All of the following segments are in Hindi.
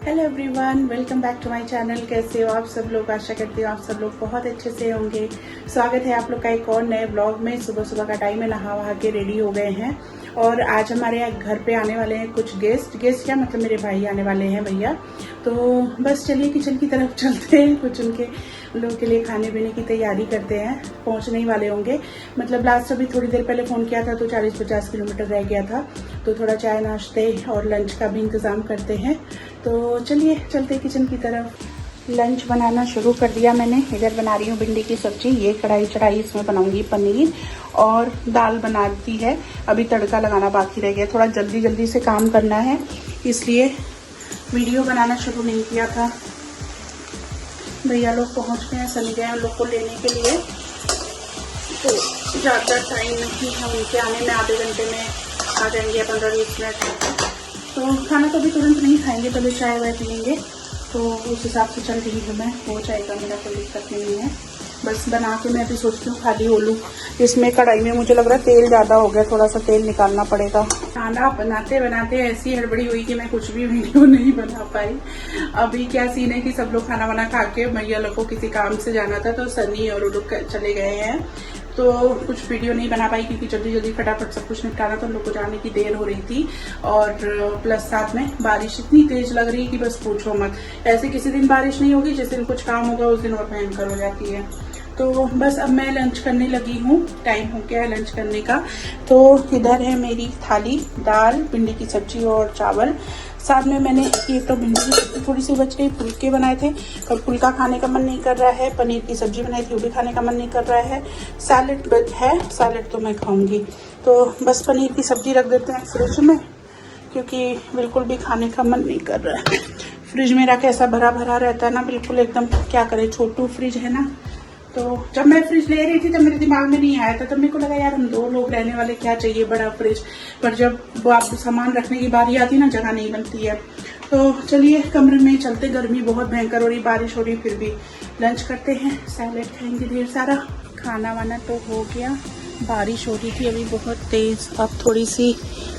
Hello everyone, welcome back to my channel. कैसे हो आप सब लोग? आशा करती हूँ आप सब लोग बहुत अच्छे से होंगे। स्वागत है आप लोग का एक और नए ब्लॉग में। सुबह सुबह का टाइम है, नहा वहा के रेडी हो गए हैं और आज हमारे यहाँ घर पे आने वाले हैं कुछ गेस्ट क्या मतलब मेरे भाई आने वाले हैं भैया। तो बस चलिए किचन की तरफ चलते हैं, कुछ उनके लोगों के लिए खाने पीने की तैयारी करते हैं। पहुंचने ही वाले होंगे, मतलब लास्ट अभी थोड़ी देर पहले फ़ोन किया था तो 40-50 किलोमीटर रह गया था, तो थोड़ा चाय नाश्ते और लंच का भी इंतज़ाम करते हैं। तो चलिए चलते किचन की तरफ। लंच बनाना शुरू कर दिया मैंने। इधर बना रही हूँ भिंडी की सब्जी। ये कढ़ाई चढ़ाई, इसमें बनाऊंगी पनीर और दाल बना दी है। अभी तड़का लगाना बाकी रह गया, थोड़ा जल्दी जल्दी से काम करना है इसलिए वीडियो बनाना शुरू नहीं किया था। भैया लोग पहुँच गए हैं, सनी गए हैं उन लोग को लेने के लिए, तो ज़्यादा टाइम नहीं है उनके आने में। आधे घंटे में आ जाएंगे, 15-20 मिनट। तो खाना तो भी तुरंत नहीं खाएंगे, पहले चाय वाय पियेंगे, तो उस हिसाब से चल रही हूँ मैं। हो जाएगा, मेरा कोई दिक्कत नहीं है। बस बना के मैं अभी सोचती हूँ खाली हो लूँ। इसमें कढ़ाई में मुझे लग रहा है तेल ज़्यादा हो गया, थोड़ा सा तेल निकालना पड़ेगा। खाना बनाते बनाते ऐसी हड़बड़ी हुई कि मैं कुछ भी वीडियो नहीं बना पाई। अभी क्या सीन है कि सब लोग खाना वाना खा के, भैया लोग को किसी काम से जाना था तो सनी और वो लोग चले गए हैं, तो कुछ वीडियो नहीं बना पाई क्योंकि जल्दी जल्दी फटाफट सब कुछ निपटाना था। उन लोग को जाने की देर हो रही थी और प्लस साथ में बारिश इतनी तेज लग रही है कि बस पूछो मत। ऐसे किसी दिन बारिश नहीं होगी, जिस दिन कुछ काम होगा उस दिन और भयंकर हो जाती है। तो बस अब मैं लंच करने लगी हूँ, टाइम हो गया है लंच करने का। तो इधर है मेरी थाली, दाल, भिंडी की सब्जी और चावल। साथ में मैंने ये तो भिंडी की सब्जी थोड़ी सी बच गई, फुलके बनाए थे, कल फुलका खाने का मन नहीं कर रहा है। पनीर की सब्जी बनाई थी, वो भी खाने का मन नहीं कर रहा है। सैलेड है, सैलेड तो मैं खाऊंगी। तो बस पनीर की सब्जी रख देते हैं फ्रिज में, क्योंकि बिल्कुल भी खाने का मन नहीं कर रहा है। फ्रिज मेरा कैसा भरा भरा रहता है ना, बिल्कुल एकदम, क्या करे, छोटू फ्रिज है ना। तो जब मैं फ्रिज ले रही थी तब मेरे दिमाग में नहीं आया था, तब मेरे को लगा यार हम 2 लोग रहने वाले, क्या चाहिए बड़ा फ्रिज। पर जब वो आप सामान रखने की बारी आती है ना, जगह नहीं बनती है। तो चलिए कमरे में चलते, गर्मी बहुत भयंकर हो रही, बारिश हो रही, फिर भी लंच करते हैं। सैलेड खाएंगे ढेर सारा। खाना वाना तो हो गया। बारिश हो रही थी अभी बहुत तेज, अब थोड़ी सी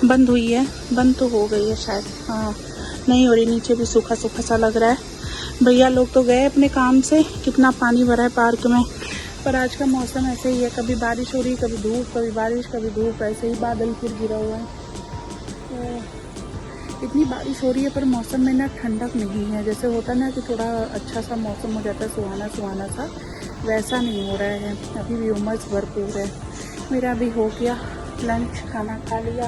बंद हुई है, बंद तो हो गई है शायद, हाँ नहीं हो रही। नीचे भी सूखा सूखा सा लग रहा है। भैया लोग तो गए अपने काम से। कितना पानी भरा है पार्क में। पर आज का मौसम ऐसे ही है, कभी बारिश हो रही, कभी धूप, कभी बारिश, कभी धूप, ऐसे ही बादल फिर गिरा हुआ है। तो इतनी बारिश हो रही है पर मौसम में ना ठंडक नहीं है। जैसे होता ना कि थोड़ा अच्छा सा मौसम हो जाता है, सुहाना सुहाना सा, वैसा नहीं हो रहा है। अभी भी उमस भरपूर है। मेरा भी हो गया लंच, खाना खा लिया।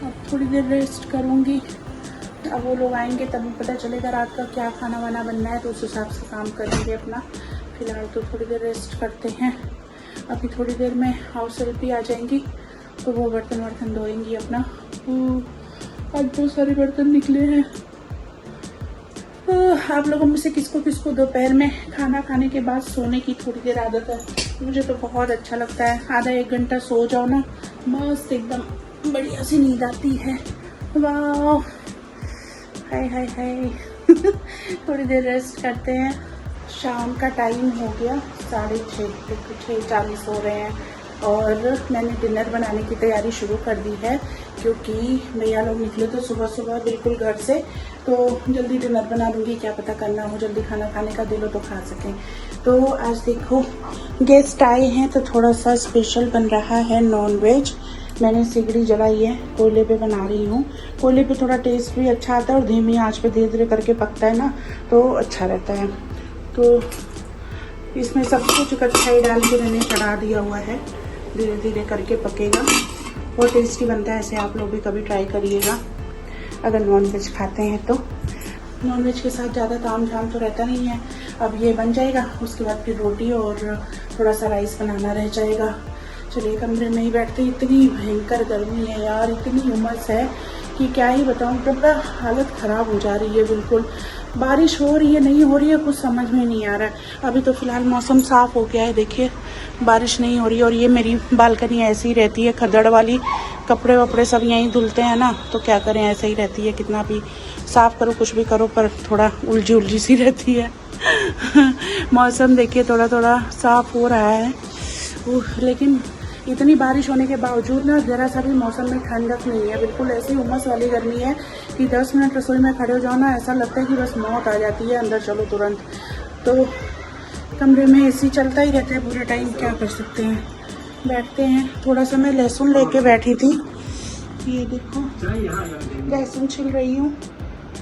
अब थोड़ी देर रेस्ट करूँगी। अब वो लोग आएंगे तभी पता चलेगा रात का क्या खाना वाना बनना है, तो उस हिसाब से काम करेंगे अपना। फिलहाल तो थोड़ी देर रेस्ट करते हैं। अभी थोड़ी देर में हाउस हेल्प भी आ जाएंगी, तो वो बर्तन वर्तन धोएंगी अपना। आज बहुत सारे बर्तन निकले हैं। आप लोगों में से किसको किसको दोपहर में खाना खाने के बाद सोने की थोड़ी देर आदत है? मुझे तो बहुत अच्छा लगता है। आधा 1 घंटा सो जाओ ना, मस्त एकदम बढ़िया सी नींद आती है। वाह, हाय हाय हाय। थोड़ी देर रेस्ट करते हैं। शाम का टाइम हो गया, 6:30 हो रहे हैं और मैंने डिनर बनाने की तैयारी शुरू कर दी है, क्योंकि भैया लोग निकले तो सुबह सुबह बिल्कुल घर से, तो जल्दी डिनर बना लूँगी। क्या पता करना हो, जल्दी खाना खाने का दिल हो तो खा सकें। तो आज देखो गेस्ट आए हैं तो थोड़ा सा स्पेशल बन रहा है नॉन वेज। मैंने सिगड़ी जलाई है, कोयले पे बना रही हूँ। कोयले पे थोड़ा टेस्ट भी अच्छा आता है और धीमी आंच पे धीरे धीरे करके पकता है ना, तो अच्छा रहता है। तो इसमें सब कुछ कच्चाई डाल के मैंने चढ़ा दिया हुआ है, धीरे धीरे करके पकेगा। बहुत टेस्टी बनता है, ऐसे आप लोग भी कभी ट्राई करिएगा अगर नॉन वेज खाते हैं तो। नॉन वेज के साथ ज़्यादा ताम झाम तो रहता नहीं है। अब ये बन जाएगा, उसके बाद फिर रोटी और थोड़ा सा राइस बनाना रह जाएगा। चलिए कमरे में ही बैठते। इतनी भयंकर गर्मी है यार, इतनी उमस है कि क्या ही बताऊँ, पूरा हालत ख़राब हो जा रही है बिल्कुल। बारिश हो रही है, नहीं हो रही है, कुछ समझ में नहीं आ रहा है। अभी तो फ़िलहाल मौसम साफ़ हो गया है, देखिए बारिश नहीं हो रही है। और ये मेरी बालकनी ऐसी ही रहती है, खदड़ वाली। कपड़े वपड़े सब यहीं धुलते हैं ना, तो क्या करें, ऐसे ही रहती है। कितना भी साफ़ करो, कुछ भी करो, पर थोड़ा उलझी उलझी सी रहती है। मौसम देखिए थोड़ा थोड़ा साफ़ हो रहा है, लेकिन इतनी बारिश होने के बावजूद ना ज़रा सा भी मौसम में ठंडक नहीं है, बिल्कुल ऐसी उमस वाली गर्मी है कि 10 मिनट रसोई में खड़े हो जाओ ना ऐसा लगता है कि बस मौत आ जाती है, अंदर चलो तुरंत। तो कमरे में एसी चलता ही रहता है पूरे टाइम, क्या कर सकते हैं। बैठते हैं, थोड़ा सा मैं लहसुन लेके बैठी थी, ये देखो लहसुन छिल रही हूँ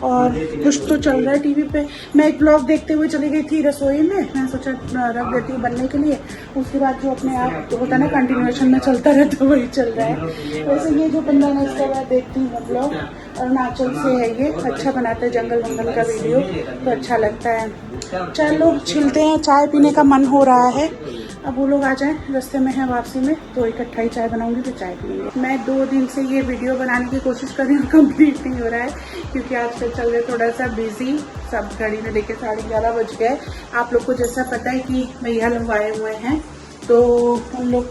और कुछ तो चल रहा है टीवी पे। मैं एक ब्लॉग देखते हुए चली गई थी रसोई में, मैं सोचा रख देती हूँ बनने के लिए, उसके बाद जो अपने आप तो होता है ना कंटिन्यूएशन में चलता रहता है वही चल रहा है। वैसे ये जो 15 मिनट के बाद देखती हूँ ब्लॉग, अरुणाचल से है ये, अच्छा बनाते हैं जंगल वंगल का वीडियो तो अच्छा लगता है। चलो छिलते हैं, चाय पीने का मन हो रहा है, अब वो लोग आ जाएं, रास्ते में है वापसी में तो इकट्ठा ही चाय बनाऊंगी तो चाय पियेंगे। मैं 2 दिन से ये वीडियो बनाने की कोशिश कर रही हूँ, कंप्लीट नहीं हो रहा है क्योंकि आजकल चल रहे थोड़ा सा बिजी, सब घड़ी में देखिए 11:30 बज गए। आप लोग को जैसा पता है कि भैया लोग आए हुए हैं तो उन लोग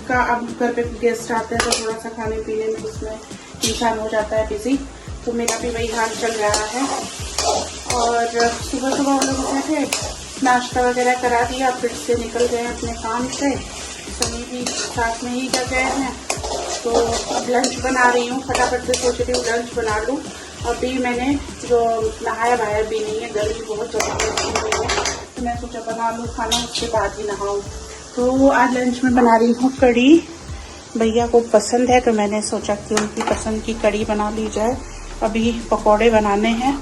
का अब घर पे गेस्ट आते हैं तो थोड़ा सा खाने पीने में उसमें इंसान हो जाता है बिजी, तो मेरा भी वही हाल चल रहा है। और सुबह सुबह हम लोग उठे थे, नाश्ता वगैरह करा दिया, फिर से निकल गए अपने काम से, सभी भी साथ में ही कर गए हैं। तो अब लंच बना रही हूँ, फटाफट से सोच रही हूँ लंच बना लूँ। अभी मैंने जो नहाया वहाया भी नहीं है, गर्मी बहुत ज़्यादा हुई है तो मैं सोचा बना लूँ खाना उसके बाद ही नहाऊँ। तो आज लंच में बना रही हूँ कढ़ी, भैया को पसंद है तो मैंने सोचा कि उनकी पसंद की कढ़ी बना ली जाए। अभी पकौड़े बनाने हैं,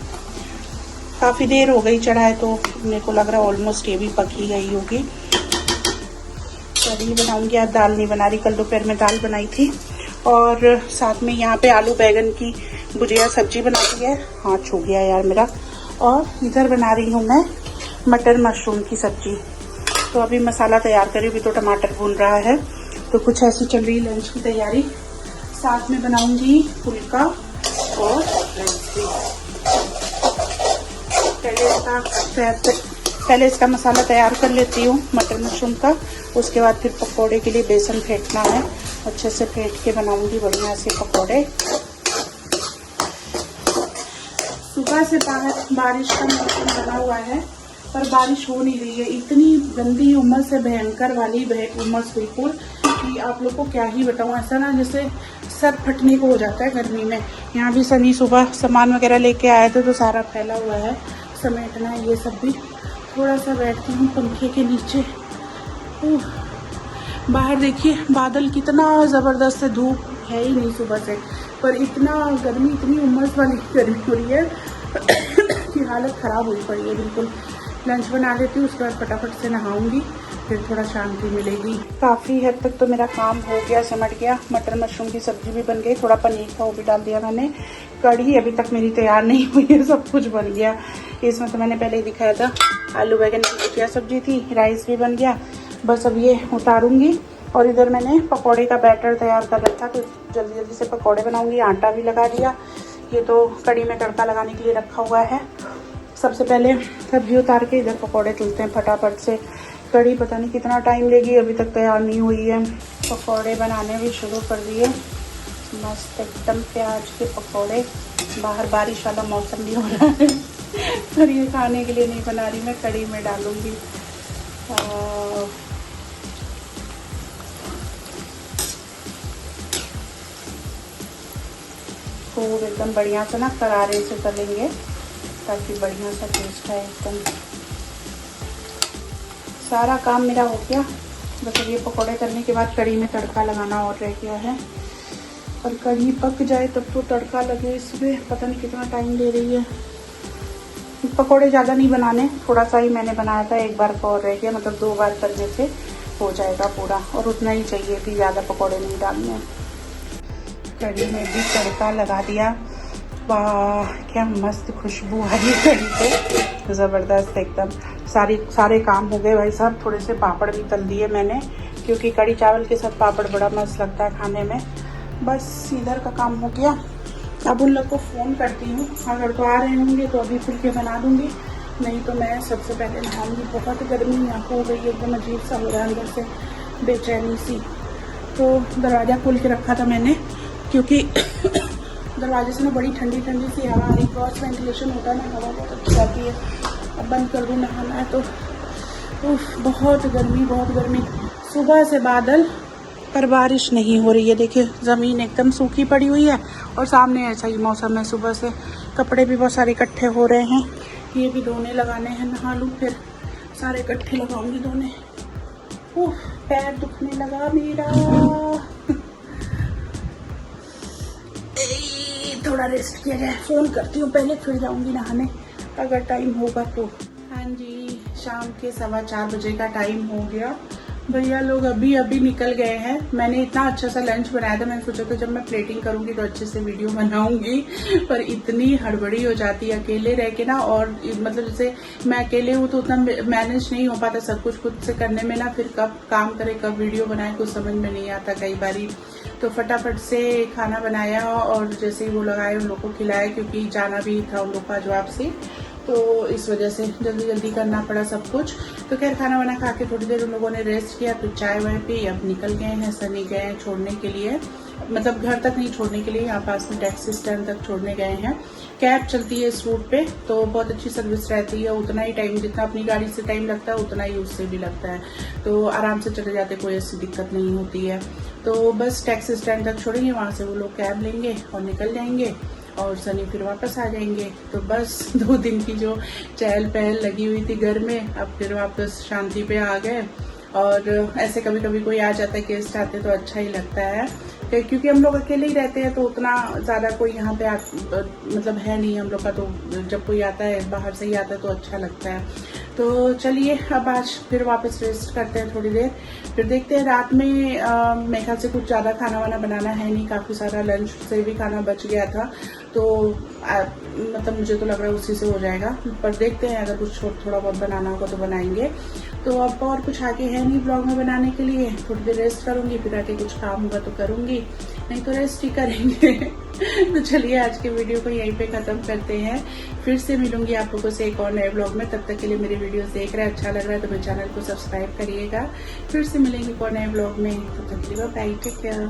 काफ़ी देर हो गई चढ़ाए तो मेरे को लग रहा है ऑलमोस्ट ये भी पक ही गई होगी। कढ़ी बनाऊंगी, आज दाल नहीं बना रही, कल दोपहर में दाल बनाई थी। और साथ में यहाँ पे आलू बैगन की भुजिया सब्जी बना दी है, हाथ छू गया यार मेरा। और इधर बना रही हूँ मैं मटर मशरूम की सब्जी। तो अभी मसाला तैयार करी, अभी तो टमाटर भून रहा है, तो कुछ ऐसी चल रही लंच की तैयारी। साथ में बनाऊंगी फुल्का और पहले इसका मसाला तैयार कर लेती हूँ मटर मशरूम का, उसके बाद फिर पकोड़े के लिए बेसन फेंटना है, अच्छे से फेंट के बनाऊंगी बढ़िया से पकोड़े। सुबह से बाहर बारिश का मौसम बना हुआ है पर बारिश हो नहीं रही है, इतनी गंदी उमस है, भयंकर वाली उमस बिल्कुल कि आप लोग को क्या ही बताऊँ। ऐसा ना जैसे सर फटने को हो जाता है गर्मी में। यहाँ भी सनी सुबह सामान वगैरह लेके आए थे तो सारा फैला हुआ है, समेटना है ये सब भी। थोड़ा सा बैठती हूँ पंखे के नीचे। बाहर देखिए बादल कितना ज़बरदस्त है, धूप है ही नहीं सुबह से, पर इतना गर्मी, इतनी उमस वाली गर्मी हो रही है कि हालत ख़राब हुई पड़ी है बिल्कुल। लंच बना लेती हूँ, उसके बाद फटाफट से नहाऊंगी, फिर थोड़ा शांति मिलेगी। काफ़ी हद तक तो मेरा काम हो गया, सिमट गया। मटर मशरूम की सब्जी भी बन गई, थोड़ा पनीर का वो भी डाल दिया मैंने। कढ़ी अभी तक मेरी तैयार नहीं हुई है, सब कुछ बन गया। इसमें तो मैंने पहले ही दिखाया था, आलू बैगन की भुजिया सब्जी थी, राइस भी बन गया। बस अब ये उतारूंगी। और इधर मैंने पकौड़े का बैटर तैयार कर रखा, तो जल्दी जल्दी से पकौड़े बनाऊंगी। आटा भी लगा दिया, ये तो कढ़ी में तड़का लगाने के लिए रखा हुआ है। सबसे पहले सब्जी उतार के इधर पकौड़े तलते हैं फटाफट से। कढ़ी पता नहीं कितना टाइम लेगी, अभी तक तैयार नहीं हुई है। पकौड़े बनाने भी शुरू कर दिए, मस्त एकदम प्याज के पकौड़े। बाहर बारिश वाला मौसम भी हो रहा है पर ये खाने के लिए नहीं बना रही मैं, कढ़ी में डालूंगी। खूब एकदम बढ़िया से ना करारे से तलेंगे ताकि बढ़िया सा टेस्ट है एकदम। सारा काम मेरा हो गया, बस अब ये पकौड़े करने के बाद कढ़ी में तड़का लगाना और रह गया है। और कढ़ी पक जाए तब तो तड़का लगे इसमें, पता नहीं कितना टाइम ले रही है। पकौड़े ज़्यादा नहीं बनाने, थोड़ा सा ही मैंने बनाया था, एक बार का और रह गया, मतलब 2 बार करने से हो जाएगा पूरा, और उतना ही चाहिए भी, ज़्यादा पकौड़े नहीं डालने। कढ़ी में भी तड़का लगा दिया, वाह क्या मस्त खुशबू आ रही है कढ़ी से, ज़बरदस्त एकदम। सारे काम हो गए भाई साहब। थोड़े से पापड़ भी तल दिए मैंने, क्योंकि कढ़ी चावल के साथ पापड़ बड़ा मस्त लगता है खाने में। बस इधर का काम हो गया। अब उन लोग को फ़ोन करती हूँ, अगर तो आ रहे होंगे तो अभी फुल्के बना दूँगी, नहीं तो मैं सबसे पहले नहाऊँगी। बहुत गर्मी यहाँ हो गई, एकदम अजीब सा हो रहा है अंदर से, बेचैनी सी। तो दरवाज़ा खोल के रखा था मैंने, क्योंकि दरवाजे से ना बड़ी ठंडी ठंडी सी हवा आ रही, क्रॉस वेंटिलेशन होता है ना, हवा बहुत अच्छी आती है। अब बंद कर दूँ नहाना है तो। बहुत गर्मी, बहुत गर्मी। सुबह से बादल पर बारिश नहीं हो रही है। देखिए ज़मीन एकदम सूखी पड़ी हुई है और सामने ऐसा ही मौसम है। सुबह से कपड़े भी बहुत सारे इकट्ठे हो रहे हैं। ये भी धोने लगाने हैं, नहा लूँ फिर सारे इकट्ठे लगाऊंगी धोने। पैर दुखने लगा मेरा। थोड़ा रेस्ट किया जाए, फ़ोन करती हूँ पहले, फिर जाऊंगी नहाने अगर टाइम होगा तो। हाँ जी, शाम के 4:15 बजे का टाइम हो गया। भैया लोग अभी निकल गए हैं। मैंने इतना अच्छा सा लंच बनाया था, मैंने सोचा था जब मैं प्लेटिंग करूंगी तो अच्छे से वीडियो बनाऊंगी, पर इतनी हड़बड़ी हो जाती है अकेले रह के ना। और मतलब जैसे मैं अकेले हूँ तो उतना मैनेज नहीं हो पाता सब कुछ खुद से करने में ना। फिर कब काम करे कब वीडियो बनाए कुछ समझ में नहीं आता कई बारी। तो फटाफट से खाना बनाया और जैसे ही वो लगाए उन लोग को खिलाया, क्योंकि जाना भी था उन लोग का जॉब से, तो इस वजह से जल्दी करना पड़ा सब कुछ। तो खैर खाना वाना खा के थोड़ी देर उन लोगों ने रेस्ट किया, फिर चाय वाय पी। अब निकल गए हैं, सनी गए हैं छोड़ने के लिए, मतलब घर तक नहीं छोड़ने के लिए, यहाँ पास में टैक्सी स्टैंड तक छोड़ने गए हैं। कैब चलती है इस रूट पे, तो बहुत अच्छी सर्विस रहती है। उतना ही टाइम जितना अपनी गाड़ी से टाइम लगता है उतना ही उससे भी लगता है, तो आराम से चले जाते, कोई ऐसी दिक्कत नहीं होती है। तो बस टैक्सी स्टैंड तक छोड़ेंगे, वहाँ से वो लोग कैब लेंगे और निकल जाएंगे और सनी फिर वापस आ जाएंगे। तो बस 2 दिन की जो चहल पहल लगी हुई थी घर में, अब फिर वापस शांति पे आ गए। और ऐसे कभी कभी कोई आ जाता है, गेस्ट आते तो अच्छा ही लगता है, क्योंकि हम लोग अकेले ही रहते हैं तो उतना ज़्यादा कोई यहाँ पे मतलब है नहीं हम लोग का। तो जब कोई आता है बाहर से ही आता है तो अच्छा लगता है। तो चलिए अब आज फिर वापस रेस्ट करते हैं थोड़ी देर, फिर देखते हैं रात में। मेरे ख्याल से कुछ ज़्यादा खाना वाना बनाना है नहीं, काफ़ी सारा लंच से भी खाना बच गया था, तो मतलब मुझे तो लग रहा है उसी से हो जाएगा, पर देखते हैं अगर कुछ थोड़ा बहुत बनाना होगा तो बनाएंगे। तो अब और कुछ आगे है नहीं ब्लॉग में बनाने के लिए, थोड़ी देर रेस्ट करूंगी, फिर आके कुछ काम होगा तो करूंगी, नहीं तो रेस्ट ही करेंगे। तो चलिए आज के वीडियो को यहीं पे खत्म करते हैं। फिर से मिलूंगी आप लोगों से एक और नए ब्लॉग में। तब तक के लिए मेरे वीडियोस देख रहे हैं, अच्छा लग रहा है तो मेरे चैनल को सब्सक्राइब करिएगा। फिर से मिलेंगे एक और नए ब्लॉग में, तब तक के लिए बाय, टेक केयर।